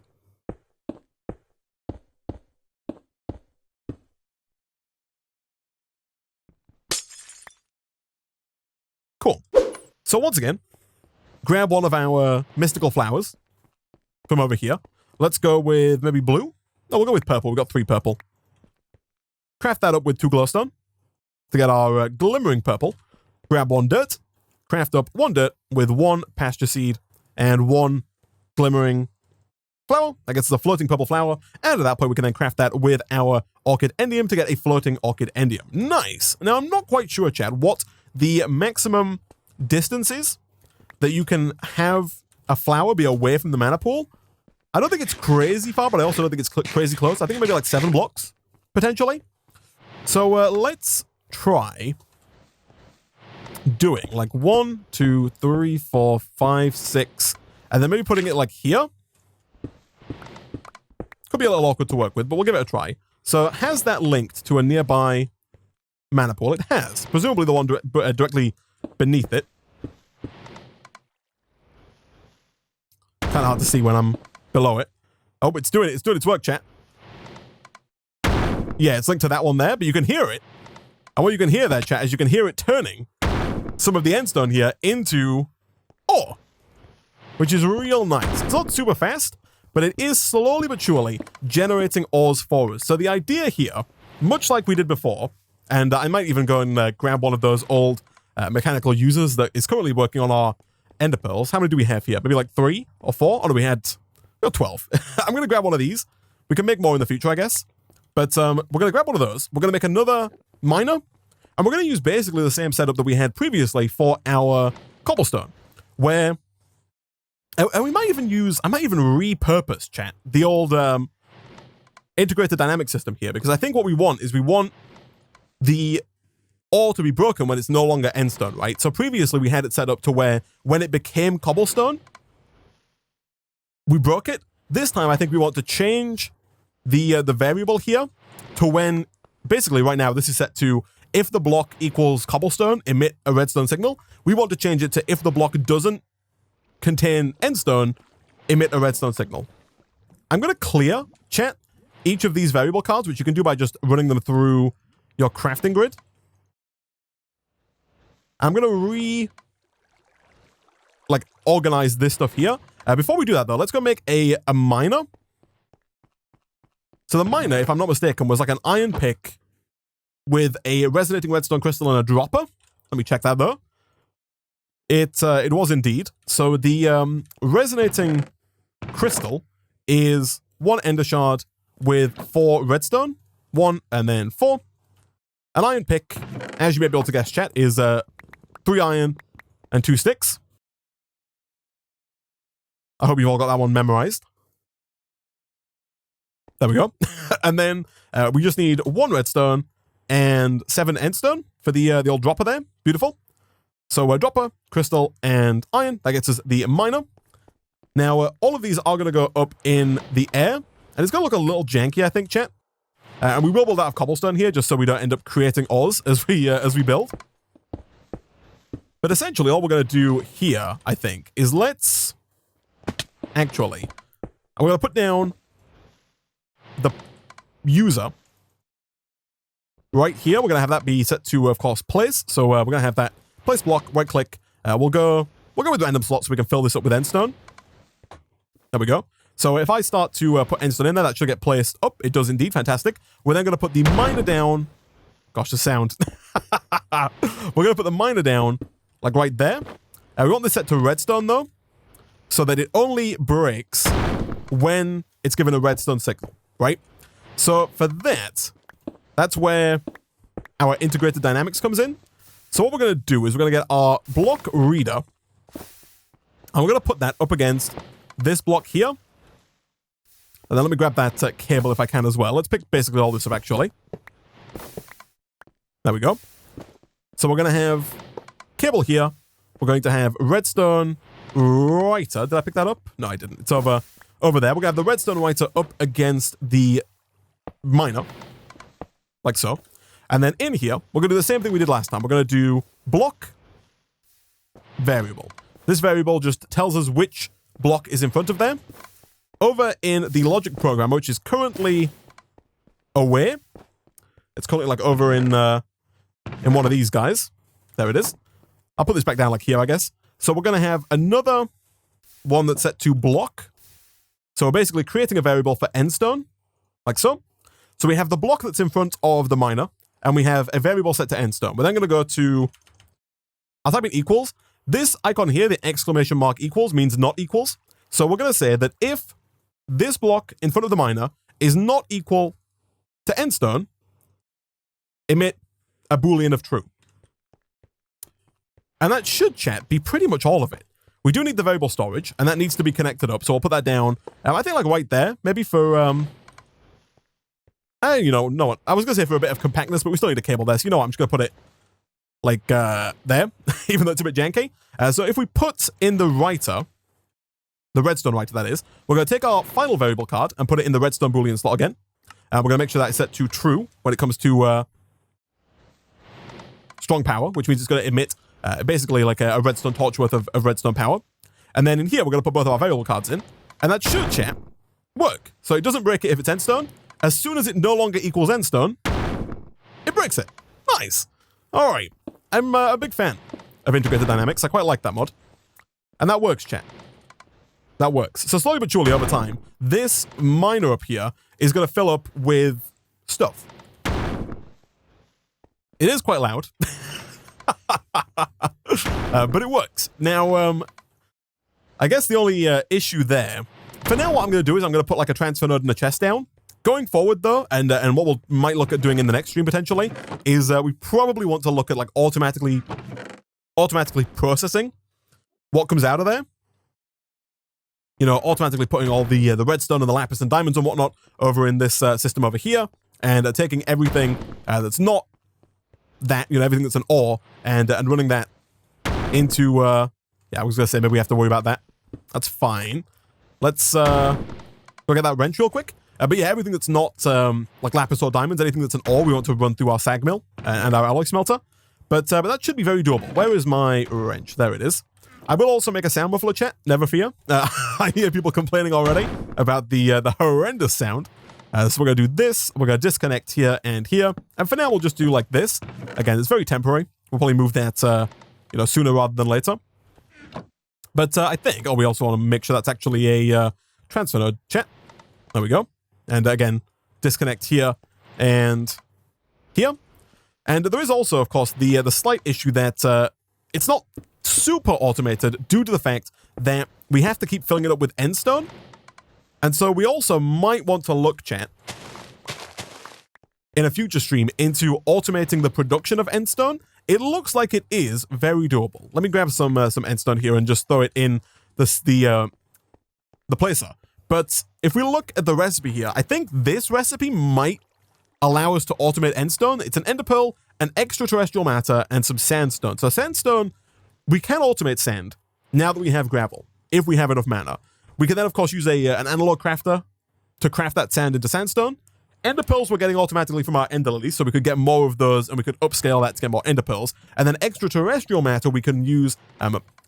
Cool. So once again, grab one of our mystical flowers from over here. Let's go with maybe blue. No, we'll go with purple. We've got 3 purple. Craft that up with 2 glowstone to get our glimmering purple. Grab 1 dirt. Craft up 1 dirt with 1 pasture seed and 1 glimmering flower. That gets the floating purple flower. And at that point, we can then craft that with our Orchid indium to get a floating Orchid indium. Nice. Now, I'm not quite sure, Chad, what the maximum distance is that you can have a flower be away from the mana pool. I don't think it's crazy far, but I also don't think it's crazy close. I think maybe like 7 blocks, potentially. So let's try doing like 1, 2, 3, 4, 5, 6, and then maybe putting it like here. Could be a little awkward to work with, but we'll give it a try. So has that linked to a nearby mana pool? It has. Presumably the one directly beneath it. Kind of hard to see when I'm below it. Oh, it's doing its work, chat. Yeah, it's linked to that one there, but you can hear it. And what you can hear there, chat, is you can hear it turning some of the endstone here into ore, which is real nice. It's not super fast, but it is slowly but surely generating ores for us. So the idea here, much like we did before, And I might even go and grab one of those old mechanical users that is currently working on our ender pearls. How many do we have here? Maybe like 3 or 4? Or do we had 12? I'm going to grab one of these. We can make more in the future, I guess. But we're going to grab one of those. We're going to make another miner. And we're going to use basically the same setup that we had previously for our cobblestone. Where... And we might even use... I might even repurpose, chat, the old integrated dynamic system here. Because I think what we want is we want the ore to be broken when it's no longer endstone, right? So previously we had it set up to where when it became cobblestone, we broke it. This time I think we want to change the variable here to when, basically right now this is set to if the block equals cobblestone, emit a redstone signal. We want to change it to if the block doesn't contain endstone, emit a redstone signal. I'm going to clear, chat, each of these variable cards, which you can do by just running them through your crafting grid. I'm going to organize this stuff here. Before we do that, though, let's go make a miner. So the miner, if I'm not mistaken, was like an iron pick with a resonating redstone crystal and a dropper. Let me check that, though. It was indeed. So the resonating crystal is 1 ender shard with 4 redstone. 1 and then 4. An iron pick, as you may be able to guess, chat, is 3 iron and 2 sticks. I hope you've all got that one memorized. There we go. And then we just need 1 redstone and 7 endstone for the old dropper there. Beautiful. So dropper, crystal, and iron. That gets us the miner. Now, all of these are going to go up in the air. And it's going to look a little janky, I think, chat. And we will build out of cobblestone here, just so we don't end up creating ores as we build. But essentially, all we're going to do here, I think, is let's... Actually, I'm going to put down the user right here. We're going to have that be set to, of course, place. So we're going to have that place block, right click. We'll go with random slots so we can fill this up with endstone. There we go. So if I start to put endstone in there, that should get placed up. It does indeed. Fantastic. We're then going to put the miner down. Gosh, the sound. We're going to put the miner down, like right there. We want this set to redstone, though, so that it only breaks when it's given a redstone signal, right? So for that, that's where our integrated dynamics comes in. So what we're going to do is we're going to get our block reader, and we're going to put that up against this block here. And then let me grab that cable if I can as well. Let's pick basically all this up, actually. There we go. So we're going to have cable here. We're going to have redstone writer. Did I pick that up? No, I didn't. It's over there. We're going to have the redstone writer up against the miner. Like so. And then in here, we're going to do the same thing we did last time. We're going to do block variable. This variable just tells us which block is in front of there. Over in the logic programmer, which is currently away. It's currently like over in one of these guys. There it is. I'll put this back down like here, I guess. So we're going to have another one that's set to block. So we're basically creating a variable for endstone, like so. So we have the block that's in front of the miner, and we have a variable set to endstone. We're then going to go to, I'll type in equals. This icon here, the exclamation mark equals, means not equals. So we're going to say that if this block in front of the miner is not equal to endstone, emit a boolean of true. And that should, chat, be pretty much all of it. We do need the variable storage, and that needs to be connected up. So I'll put that down. I think like right there, maybe for, you know what? I was going to say for a bit of compactness, but we still need a cable there. So you know what? I'm just going to put it like there, even though it's a bit janky. So if we put in the writer, the redstone writer that is, we're going to take our final variable card and put it in the redstone boolean slot again. And we're going to make sure that it's set to true when it comes to strong power, which means it's going to emit basically like a redstone torch worth of redstone power. And then in here, we're going to put both of our variable cards in. And that should, chat, work. So it doesn't break it if it's endstone. As soon as it no longer equals endstone, it breaks it. Nice. All right. I'm a big fan of integrated dynamics. I quite like that mod. And that works, chat. That works. So slowly but surely over time, this miner up here is going to fill up with stuff. It is quite loud. But it works. Now, I guess the only issue there, for now what I'm going to do is I'm going to put like a transfer node and a chest down. Going forward though, and what we might look at doing in the next stream potentially, is we probably want to look at like automatically processing what comes out of there. You know, automatically putting all the redstone and the lapis and diamonds and whatnot over in this system over here, and taking everything that's not that, you know, everything that's an ore, and running that into, yeah, I was going to say maybe we have to worry about that. That's fine. Let's go get that wrench real quick. But yeah, everything that's not like lapis or diamonds, anything that's an ore, we want to run through our sag mill and our alloy smelter. But that should be very doable. Where is my wrench? There it is. I will also make a sound muffler, chat. Never fear. I hear people complaining already about the horrendous sound. So we're going to do this. We're going to disconnect here and here. And for now, we'll just do like this. Again, it's very temporary. We'll probably move that, you know, sooner rather than later. But I think, we also want to make sure that's actually a transfer node, chat. There we go. And again, disconnect here and here. And there is also, of course, the slight issue that it's not super automated due to the fact that we have to keep filling it up with endstone. And so we also might want to look, chat, in a future stream into automating the production of endstone. It looks like it is very doable. Let me grab some endstone here and just throw it in the placer. But if we look at the recipe here, I think this recipe might allow us to automate endstone. It's an ender pearl, an extraterrestrial matter, and some sandstone. So sandstone, we can automate sand now that we have gravel, if we have enough mana. We can then, of course, use an analog crafter to craft that sand into sandstone. Ender pearls we're getting automatically from our ender lilies, so we could get more of those, and we could upscale that to get more ender pearls. And then extraterrestrial matter we can use,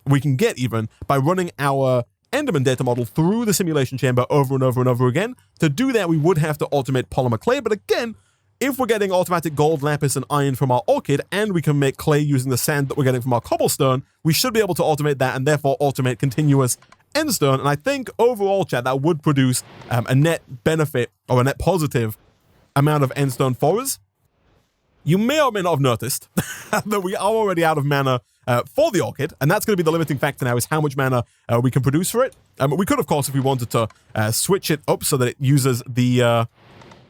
we can get even by running our Enderman data model through the simulation chamber over and over and over again. To do that, we would have to automate polymer clay, but again, if we're getting automatic gold, lapis, and iron from our Orchid, and we can make clay using the sand that we're getting from our cobblestone, we should be able to automate that and therefore automate continuous endstone. And I think overall, chat, that would produce a net benefit or a net positive amount of endstone for us. You may or may not have noticed that we are already out of mana for the Orchid, and that's going to be the limiting factor now, is how much mana we can produce for it. We could, of course, if we wanted to, switch it up so that it uses the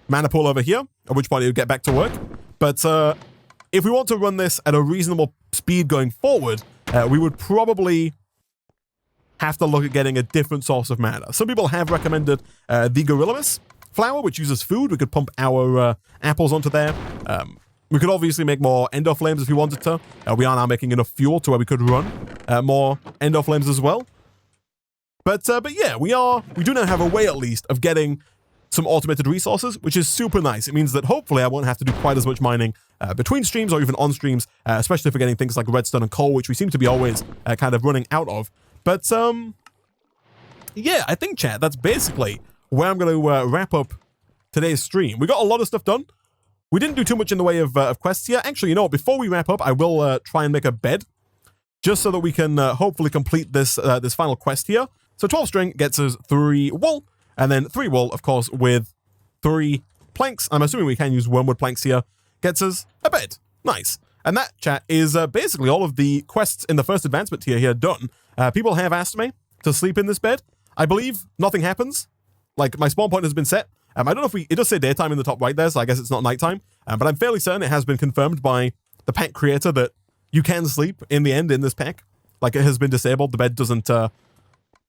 mana pool over here, at which point it would get back to work. But if we want to run this at a reasonable speed going forward, we would probably have to look at getting a different source of mana. Some people have recommended the Gorilla flower, which uses food. We could pump our apples onto there. We could obviously make more ender flames if we wanted to. We are now making enough fuel to where we could run more ender flames as well. But yeah, we do now have a way at least of getting some automated resources, which is super nice. It means that hopefully I won't have to do quite as much mining between streams or even on streams, especially for getting things like redstone and coal, which we seem to be always kind of running out of. But yeah, I think, chat, that's basically where I'm going to wrap up today's stream. We got a lot of stuff done. We didn't do too much in the way of quests here. Actually, you know what? Before we wrap up, I will try and make a bed, just so that we can hopefully complete this this final quest here. So 12 string gets us 3 wool, and then 3 wool, of course, with 3 planks. I'm assuming we can use wormwood planks here. Gets us a bed. Nice. And that, chat, is basically all of the quests in the first advancement tier here done. People have asked me to sleep in this bed. I believe nothing happens. Like, my spawn point has been set. I don't know if it does say daytime in the top right there, so I guess it's not nighttime. But I'm fairly certain it has been confirmed by the pack creator that you can sleep in the end in this pack. Like, it has been disabled. The bed doesn't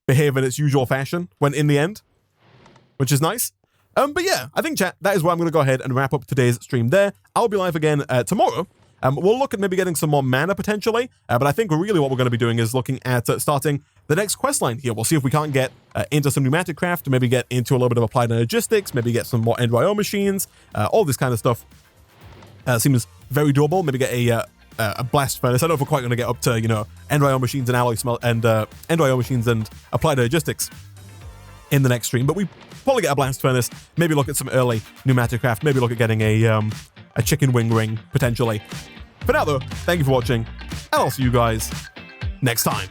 behave in its usual fashion when in the end, which is nice. But yeah, I think, chat, that is where I'm going to go ahead and wrap up today's stream there. I'll be live again tomorrow. We'll look at maybe getting some more mana potentially, but I think really what we're going to be doing is looking at starting the next questline here. We'll see if we can't get into some pneumatic craft, maybe get into a little bit of applied logistics, maybe get some more ENDER machines, all this kind of stuff. Seems very doable. Maybe get a blast furnace. I don't know if we're quite going to get up to, you know, ENDER machines and alloy and ENDER machines and applied logistics in the next stream, but we probably get a blast furnace, maybe look at some early pneumatic craft, maybe look at getting a chicken wing ring, potentially. For now, though, thank you for watching, and I'll see you guys next time.